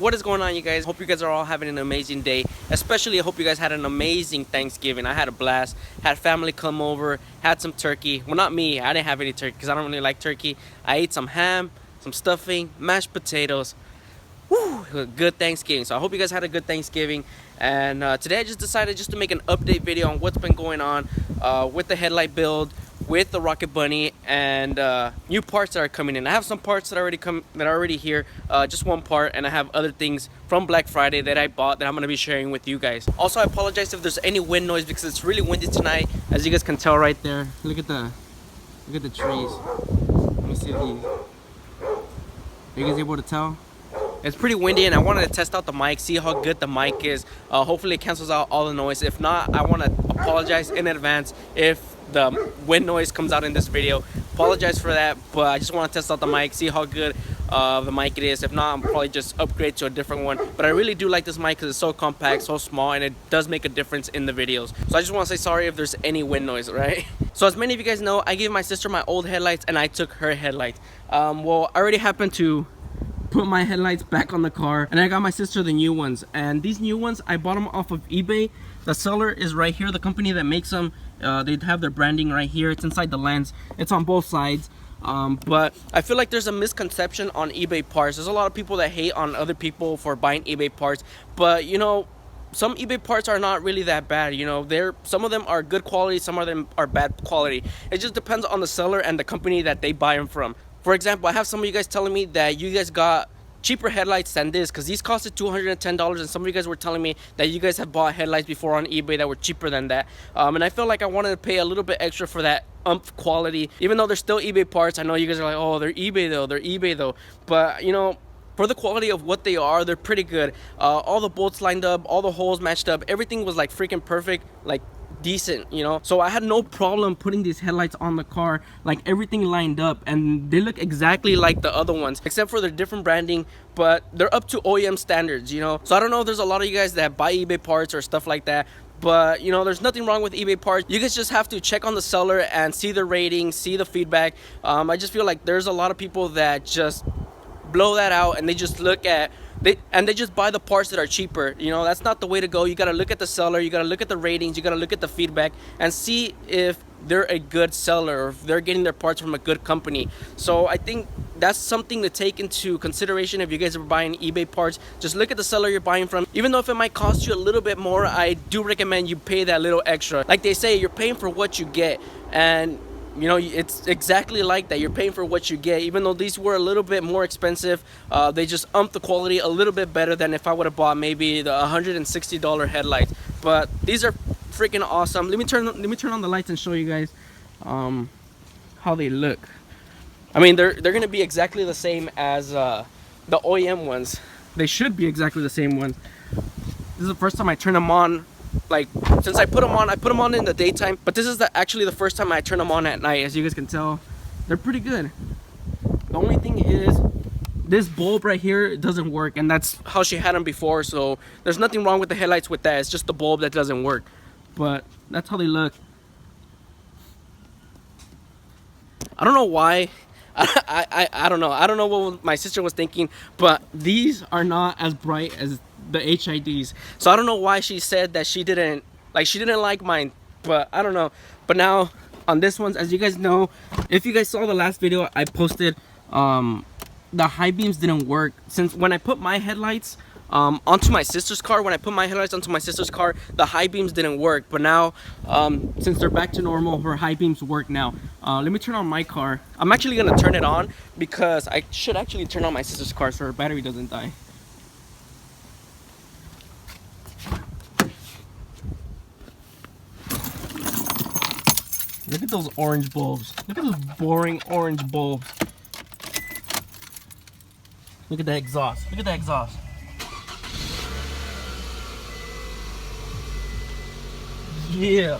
What is going on, you guys? Hope you guys are all having an amazing day. Especially I hope you guys had an amazing Thanksgiving. I had a blast. Had family come over, had some turkey. Well, not me, I didn't have any turkey because I don't really like turkey. I ate some ham, some stuffing, mashed potatoes. Woo, a good Thanksgiving. So I hope you guys had a good Thanksgiving. And today I just decided just to make an update video on what's been going on with the headlight build, with the Rocket Bunny, and new parts that are coming in. I have some parts that are already here, just one part, and I have other things from Black Friday that I bought that I'm gonna be sharing with you guys. Also, I apologize if there's any wind noise because it's really windy tonight, as you guys can tell right there. Look at the trees. Let me see if are you guys able to tell? It's pretty windy, and I wanted to test out the mic, see how good the mic is. Hopefully it cancels out all the noise. If not, I want to apologize in advance if the wind noise comes out in this video. Apologize for that, but I just want to test out the mic, see how good the mic it is. If not, I'm probably just upgrade to a different one. But I really do like this mic because it's so compact, so small, and it does make a difference in the videos. So I just want to say sorry if there's any wind noise, right? So as many of you guys know, I gave my sister my old headlights and I took her headlights. Well, I already happened to put my headlights back on the car, and I got my sister the new ones. And these new ones, I bought them off of eBay. The seller is right here, the company that makes them. They have their branding right here. It's inside the lens. It's on both sides. But I feel like there's a misconception on eBay parts. There's a lot of people that hate on other people for buying eBay parts, but you know, some eBay parts are not really that bad. You know, some of them are good quality, some of them are bad quality. It just depends on the seller and the company that they buy them from. For example, I have some of you guys telling me that you guys got cheaper headlights than this because these costed $210, and some of you guys were telling me that you guys have bought headlights before on eBay that were cheaper than that. And I feel like I wanted to pay a little bit extra for that quality, even though they're still eBay parts. I know you guys are like, oh, they're eBay though, but you know, for the quality of what they are, they're pretty good. All the bolts lined up, all the holes matched up, everything was like freaking perfect, like decent, you know. So I had no problem putting these headlights on the car, like everything lined up, and they look exactly like the other ones except for their different branding, but they're up to OEM standards, you know. So I don't know if there's a lot of you guys that buy eBay parts or stuff like that, but you know, there's nothing wrong with eBay parts. You guys just have to check on the seller and see the rating, see the feedback. I just feel like there's a lot of people that just blow that out and they just look at they just buy the parts that are cheaper. You know, that's not the way to go. You got to look at the seller, you got to look at the ratings, you got to look at the feedback and see if they're a good seller or if they're getting their parts from a good company. So I think that's something to take into consideration if you guys are buying eBay parts. Just look at the seller you're buying from. Even though if it might cost you a little bit more, I do recommend you pay that little extra. Like they say, you're paying for what you get, and you know, it's exactly like that. You're paying for what you get. Even though these were a little bit more expensive, they just upped the quality a little bit better than if I would have bought maybe the $160 headlights. But these are freaking awesome. Let me turn on the lights and show you guys how they look. I mean, they're gonna be exactly the same as the OEM ones. They should be exactly the same ones. This is the first time I turn them on. Like, since I put them on in the daytime, but this is actually the first time I turn them on at night. As you guys can tell, they're pretty good. The only thing is this bulb right here doesn't work, and that's how she had them before, so there's nothing wrong with the headlights with that. It's just the bulb that doesn't work, but that's how they look. I don't know why. I don't know what my sister was thinking, but these are not as bright as the HIDs. So I don't know why she said that she didn't like mine, but I don't know. But now on this ones, as you guys know, if you guys saw the last video I posted, the high beams didn't work. Since when I put my headlights onto my sister's car, the high beams didn't work. But now since they're back to normal, her high beams work now. Let me turn on my car. I'm actually gonna turn it on because I should actually turn on my sister's car so her battery doesn't die. Look at those orange bulbs. Look at those boring orange bulbs. Look at that exhaust. Look at that exhaust. Yeah.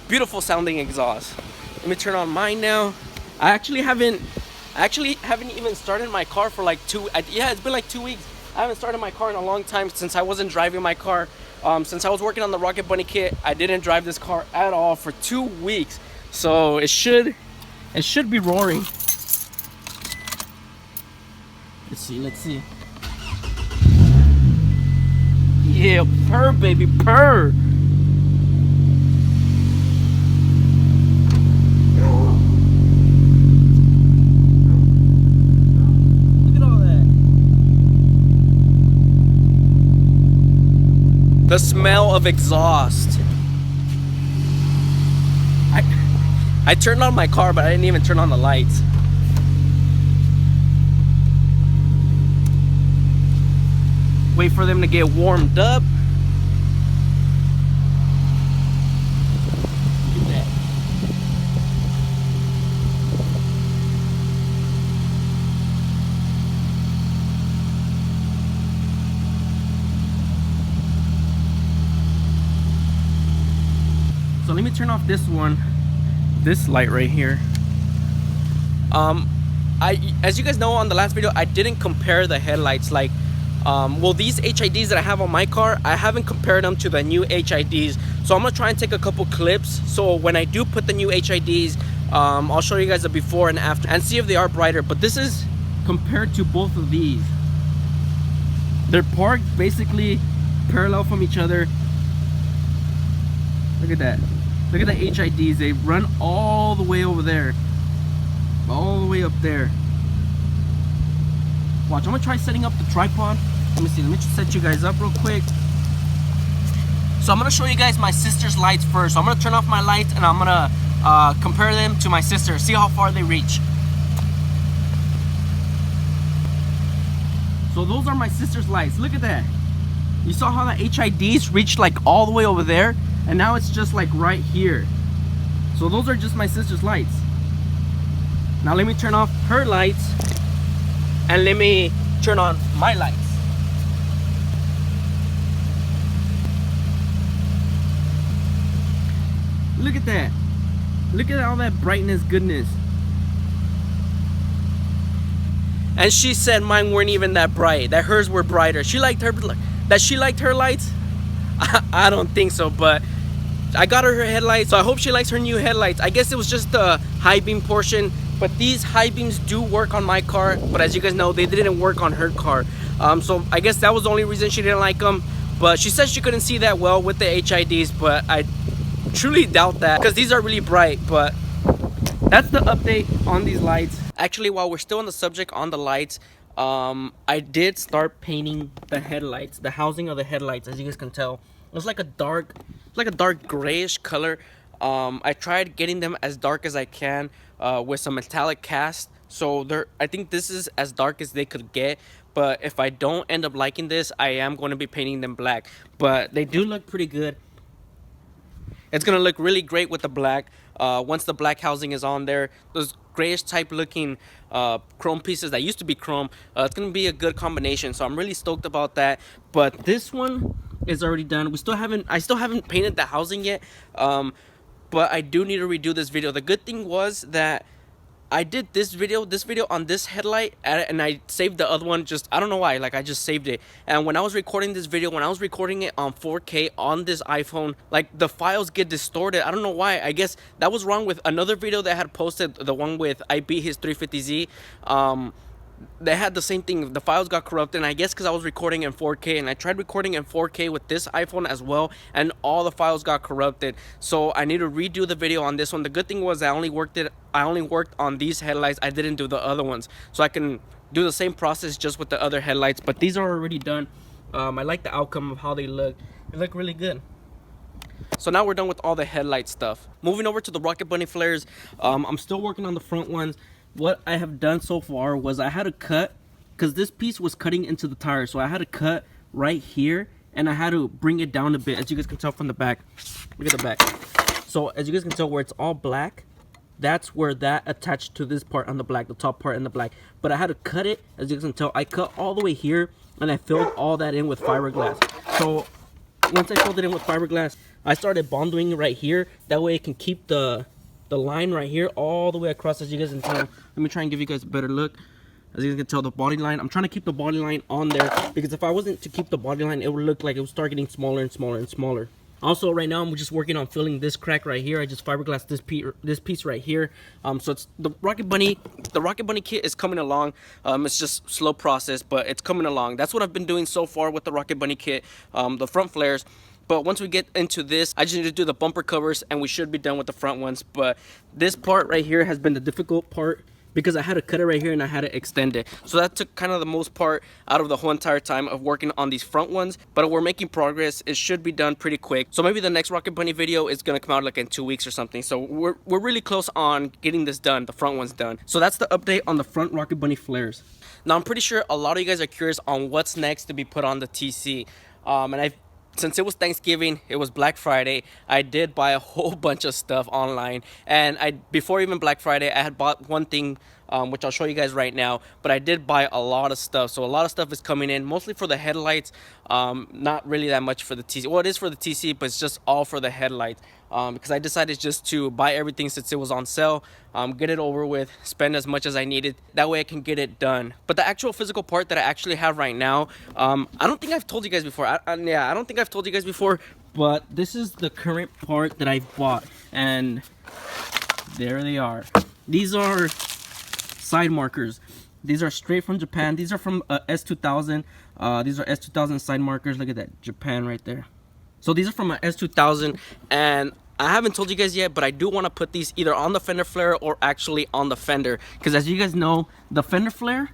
Beautiful sounding exhaust. Let me turn on mine now. I actually haven't even started my car for like it's been like 2 weeks. I haven't started my car in a long time since I wasn't driving my car. Since I was working on the Rocket Bunny kit, I didn't drive this car at all for 2 weeks. So it should be roaring. Let's see. Yeah, purr, baby, purr. Look at all that. The smell of exhaust. I turned on my car, but I didn't even turn on the lights. Wait for them to get warmed up. Look at that. So let me turn off this one. This light right here. As you guys know, on the last video I didn't compare the headlights. Like well, these HIDs that I have on my car, I haven't compared them to the new HIDs, so I'm gonna try and take a couple clips, so when I do put the new HIDs, I'll show you guys the before and after and see if they are brighter. But this is compared to both of these. They're parked basically parallel from each other. Look at that. Look at the HIDs. They run all the way over there. All the way up there. Watch, I'm gonna try setting up the tripod. Let me see, let me just set you guys up real quick. So I'm gonna show you guys my sister's lights first. So I'm gonna turn off my lights and I'm gonna compare them to my sister. See how far they reach. So those are my sister's lights. Look at that. You saw how the HIDs reached like all the way over there? And now it's just like right here. So those are just my sister's lights. Now let me turn off her lights and let me turn on my lights. Look at that. Look at all that brightness, goodness. And she said mine weren't even that bright, that hers were brighter. She liked her lights? I don't think so, but I got her headlights, so I hope she likes her new headlights. I guess it was just the high beam portion, but these high beams do work on my car, but as you guys know, they didn't work on her car. So I guess that was the only reason she didn't like them. But she said she couldn't see that well with the HIDs, but I truly doubt that because these are really bright. But that's the update on these lights. Actually, while we're still on the subject on the lights, I did start painting the headlights, the housing of the headlights. As you guys can tell, it's like a dark grayish color. I tried getting them as dark as I can with some metallic cast. So I think this is as dark as they could get. But if I don't end up liking this, I am going to be painting them black. But they do look pretty good. It's going to look really great with the black. Once the black housing is on there, those grayish type looking chrome pieces that used to be chrome, it's going to be a good combination. So I'm really stoked about that. But this one is already done. I still haven't painted the housing yet. But I do need to redo this video. The good thing was that I did this video on this headlight, and I saved the other one. Just I don't know why, like I just saved it. And when I was recording this video, when I was recording it on 4K on this iPhone, like the files get distorted. I don't know why. I guess that was wrong with another video that I had posted, the one with I beat his 350Z. They had the same thing. The files got corrupted, and I guess because I was recording in 4K, and I tried recording in 4K with this iPhone as well, and all the files got corrupted. So I need to redo the video on this one. The good thing was I only worked on these headlights. I didn't do the other ones, so I can do the same process just with the other headlights. But these are already done. I like the outcome of how they look. They look really good. So now we're done with all the headlight stuff. Moving over to the Rocket Bunny flares. I'm still working on the front ones. What I have done so far was I had to cut, because this piece was cutting into the tire, so I had to cut right here, and I had to bring it down a bit. As you guys can tell from the back, look at the back. So as you guys can tell, where it's all black, that's where that attached to this part on the black, the top part in the black. But I had to cut it. As you guys can tell, I cut all the way here, and I filled all that in with fiberglass. So once I filled it in with fiberglass, I started bonding right here. That way it can keep the line right here all the way across. As you guys can tell, let me try and give you guys a better look. As you guys can tell, the body line, I'm trying to keep the body line on there, because if I wasn't to keep the body line, it would look like it would start getting smaller and smaller and smaller. Also, right now I'm just working on filling this crack right here. I just fiberglassed this piece right here. So it's the Rocket Bunny kit is coming along. It's just slow process, but it's coming along. That's what I've been doing so far with the Rocket Bunny kit, the front flares. But once we get into this, I just need to do the bumper covers and we should be done with the front ones. But this part right here has been the difficult part because I had to cut it right here and I had to extend it. So that took kind of the most part out of the whole entire time of working on these front ones. But we're making progress. It should be done pretty quick. So maybe the next Rocket Bunny video is gonna come out like in 2 weeks or something. So we're really close on getting this done, the front one's done. So that's the update on the front Rocket Bunny flares. Now I'm pretty sure a lot of you guys are curious on what's next to be put on the TC. Since it was Thanksgiving, it was Black Friday, I did buy a whole bunch of stuff online. And before even Black Friday, I had bought one thing, which I'll show you guys right now. But I did buy a lot of stuff. So a lot of stuff is coming in, mostly for the headlights. Not really that much for the TC. Well, it is for the TC, but it's just all for the headlights. Because I decided just to buy everything since it was on sale, get it over with, spend as much as I needed. That way I can get it done. But the actual physical part that I actually have right now, I don't think I've told you guys before. I don't think I've told you guys before, but this is the current part that I've bought. And there they are. These are side markers. These are straight from Japan. These are from S2000. These are S2000 side markers. Look at that, Japan right there. So these are from my S2000, and I haven't told you guys yet, but I do want to put these either on the fender flare or actually on the fender. Because as you guys know, the fender flare,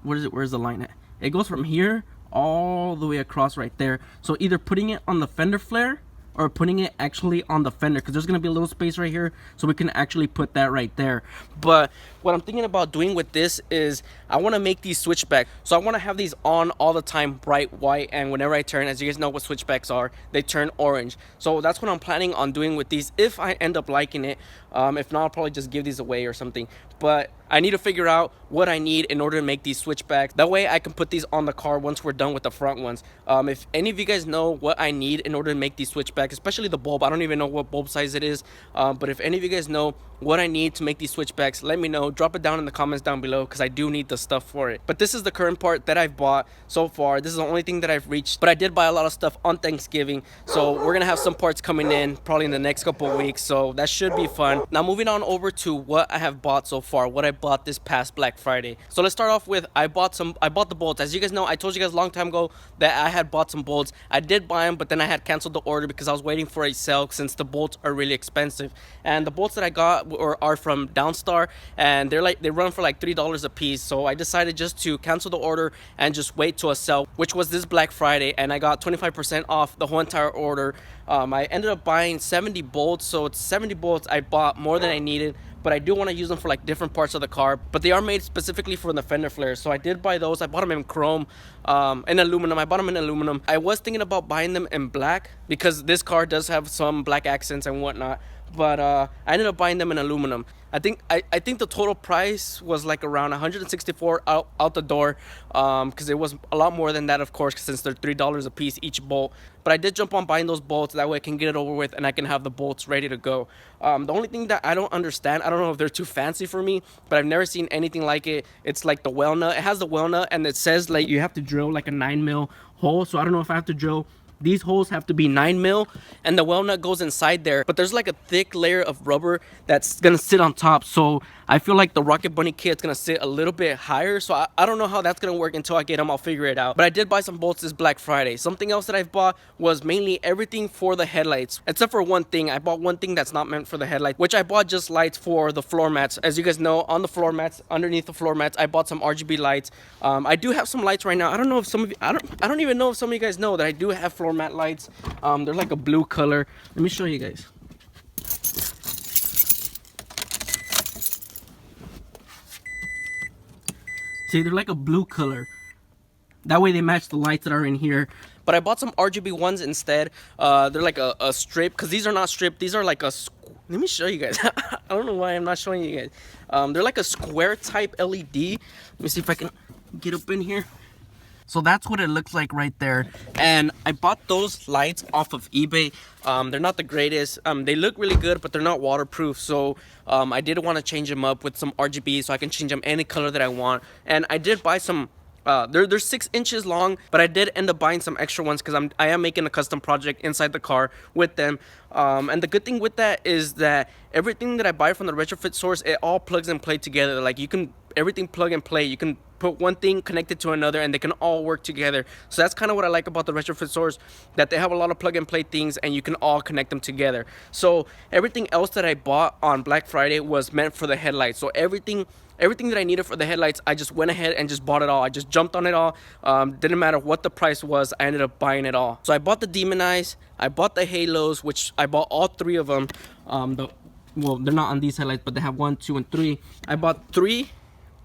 where's the line at? It goes from here all the way across right there. So either putting it on the fender flare or putting it actually on the fender, because there's going to be a little space right here, so we can actually put that right there. But what I'm thinking about doing with this is I want to make these switchbacks. So I want to have these on all the time, bright white, and whenever I turn, as you guys know what switchbacks are, they turn orange. So that's what I'm planning on doing with these if I end up liking it. If not, I'll probably just give these away or something. But I need to figure out what I need in order to make these switchbacks. That way I can put these on the car once we're done with the front ones. If any of you guys know what I need in order to make these switchbacks, especially the bulb, I don't even know what bulb size it is. But if any of you guys know what I need to make these switchbacks, let me know. Drop it down in the comments down below, because I do need the stuff for it. But this is the current part that I've bought so far. This is the only thing that I've reached. But I did buy a lot of stuff on Thanksgiving, so we're gonna have some parts coming in probably in the next couple of weeks. So that should be fun. Now moving on over to what I have bought so far, what I bought this past Black Friday. So let's start off with I bought the bolts. As you guys know, I told you guys a long time ago that I had bought some bolts. I did buy them, but then I had canceled the order because I was waiting for a sale, since the bolts are really expensive. And the bolts that I got are from Downstar, and they run for like $3 a piece. So I decided just to cancel the order and just wait to a sale, which was this Black Friday, and I got 25% off the whole entire order. I ended up buying 70 bolts, so it's 70 bolts. I bought more than I needed, but I do want to use them for like different parts of the car. But they are made specifically for the fender flares, so I did buy those. I bought them in chrome and aluminum. I bought them in aluminum. I was thinking about buying them in black because this car does have some black accents and whatnot, but I ended up buying them in aluminum. I think the total price was like around $164 out the door, because it was a lot more than that, of course, since they're $3 a piece each bolt. But I did jump on buying those bolts. That way I can get it over with and I can have the bolts ready to go. The only thing that I don't understand, I don't know if they're too fancy for me, but I've never seen anything like it. It's like the well nut. It has the well nut, and it says like you have to drill like a 9mm hole. So I don't know if I have to drill. These holes have to be 9mm, and the well nut goes inside there. But there's like a thick layer of rubber that's gonna sit on top. So I feel like the Rocket Bunny kit's gonna sit a little bit higher. So I don't know how that's gonna work until I get them. I'll figure it out. But I did buy some bolts this Black Friday. Something else that I've bought was mainly everything for the headlights, except for one thing. I bought one thing that's not meant for the headlight, which I bought just lights for the floor mats. As you guys know, on the floor mats, underneath the floor mats, I bought some RGB lights. I do have some lights right now. I don't know if some of you, I don't even know if some of you guys know that I do have floor mat lights. They're like a blue color. Let me show you guys. See, they're like a blue color. That way they match the lights that are in here. But I bought some RGB ones instead. They're like a strip, because these are not stripped. These are like a... Let me show you guys. I don't know why I'm not showing you guys. They're like a square type LED. Let me see if I can get up in here. So that's what it looks like right there. And I bought those lights off of eBay. They're not the greatest. They look really good, but they're not waterproof. So I did want to change them up with some RGB, so I can change them any color that I want. And I did buy some they're 6 inches long, but I did end up buying some extra ones because I am making a custom project inside the car with them. And the good thing with that is that everything that I buy from the retrofit source, it all plugs and play together. Like, you can everything plug and play. You can put one thing connected to another and they can all work together. So that's kind of what I like about the retrofit source, that they have a lot of plug and play things and you can all connect them together. So everything else that I bought on Black Friday was meant for the headlights. So everything that I needed for the headlights, I just went ahead and just bought it all. I just jumped on it all. Didn't matter what the price was, I ended up buying it all. So I bought the Demon Eyes, I bought the Halos, which I bought all 3 of them. Well, they're not on these headlights, but they have 1, 2, and 3. I bought 3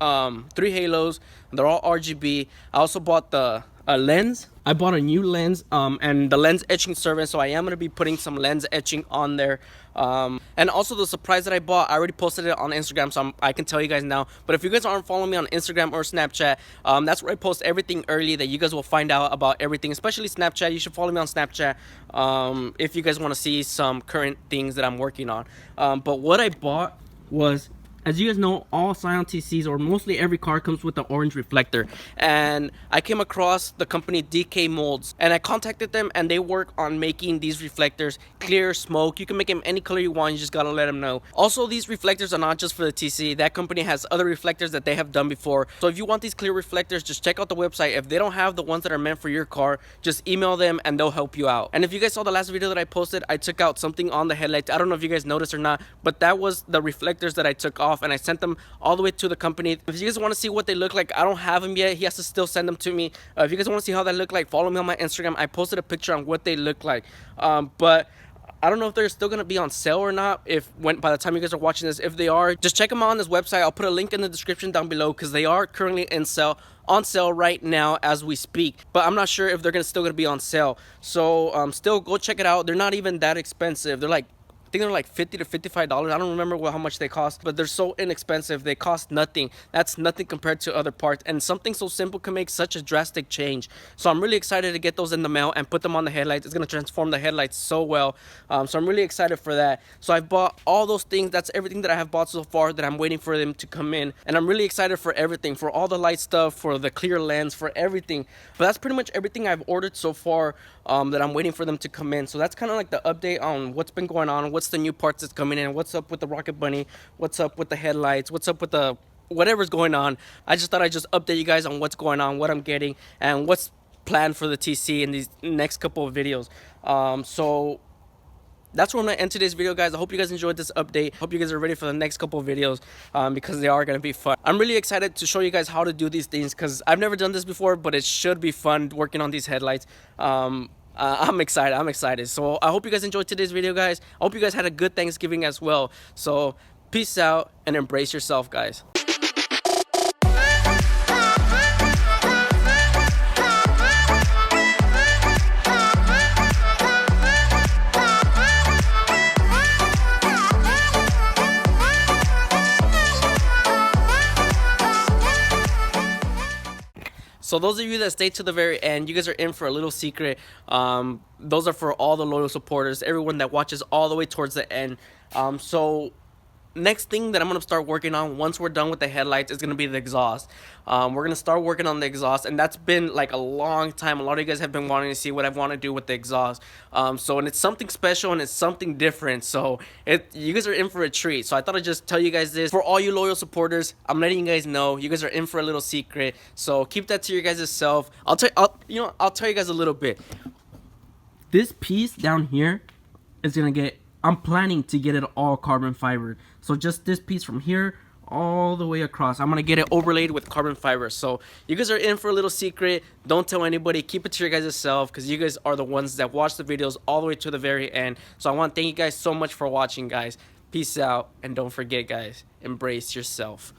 Halos. They're all RGB. I also bought the lens. I bought a new lens and the lens etching service, so I am going to be putting some lens etching on there. And also the surprise that I bought, I already posted it on Instagram, so I can tell you guys now. But if you guys aren't following me on Instagram or Snapchat, that's where I post everything early that you guys will find out about everything, especially Snapchat. You should follow me on Snapchat if you guys want to see some current things that I'm working on. But what I bought was, as you guys know, all Scion TCs, or mostly every car, comes with the orange reflector. And I came across the company DK Molds, and I contacted them, and they work on making these reflectors clear, smoke. You can make them any color you want, you just gotta let them know. Also, these reflectors are not just for the TC. That company has other reflectors that they have done before. So if you want these clear reflectors, just check out the website. If they don't have the ones that are meant for your car, just email them and they'll help you out. And if you guys saw the last video that I posted, I took out something on the headlights. I don't know if you guys noticed or not, but that was the reflectors that I took off, and I sent them all the way to the company. If you guys want to see what they look like, I don't have them yet. He has to still send them to me. If you guys want to see how they look like, follow me on my Instagram. I posted a picture on what they look like. But I don't know if they're still gonna be on sale or not. By the time you guys are watching this, if they are, just check them out on this website. I'll put a link in the description down below because they are currently on sale right now as we speak. But I'm not sure if they're still gonna be on sale. So still go check it out. They're not even that expensive. They're like, I think they're like $50 to $55. I don't remember how much they cost, but they're so inexpensive. They cost nothing. That's nothing compared to other parts, and something so simple can make such a drastic change. So I'm really excited to get those in the mail and put them on the headlights. It's going to transform the headlights so well. So I'm really excited for that. So I've bought all those things. That's everything that I have bought so far that I'm waiting for them to come in, and I'm really excited for everything, for all the light stuff, for the clear lens, for everything. But that's pretty much everything I've ordered so far that I'm waiting for them to come in. So that's kind of like the update on what's been going on, what's the new parts that's coming in, what's up with the Rocket Bunny, what's up with the headlights, what's up with the whatever's going on. I just thought I'd just update you guys on what's going on, what I'm getting, and what's planned for the TC in these next couple of videos. So that's where I'm going to end today's video, guys. I hope you guys enjoyed this update. Hope you guys are ready for the next couple of videos because they are going to be fun. I'm really excited to show you guys how to do these things because I've never done this before, but it should be fun working on these headlights. I'm excited. So I hope you guys enjoyed today's video, guys. I hope you guys had a good Thanksgiving as well. So peace out and embrace yourself, guys. So those of you that stay to the very end, you guys are in for a little secret. Those are for all the loyal supporters, everyone that watches all the way towards the end. So next thing that I'm going to start working on once we're done with the headlights is going to be the exhaust. We're going to start working on the exhaust, and that's been like a long time. A lot of you guys have been wanting to see what I want to do with the exhaust. And it's something special and it's something different. So you guys are in for a treat. So I thought I'd just tell you guys this. For all you loyal supporters, I'm letting you guys know you guys are in for a little secret. So keep that to your guys' self. I'll tell you guys a little bit. This piece down here is going to get, I'm planning to get it all carbon fiber. So just this piece from here all the way across, I'm going to get it overlaid with carbon fiber. So you guys are in for a little secret. Don't tell anybody. Keep it to your guys' self because you guys are the ones that watch the videos all the way to the very end. So I want to thank you guys so much for watching, guys. Peace out. And don't forget, guys, embrace yourself.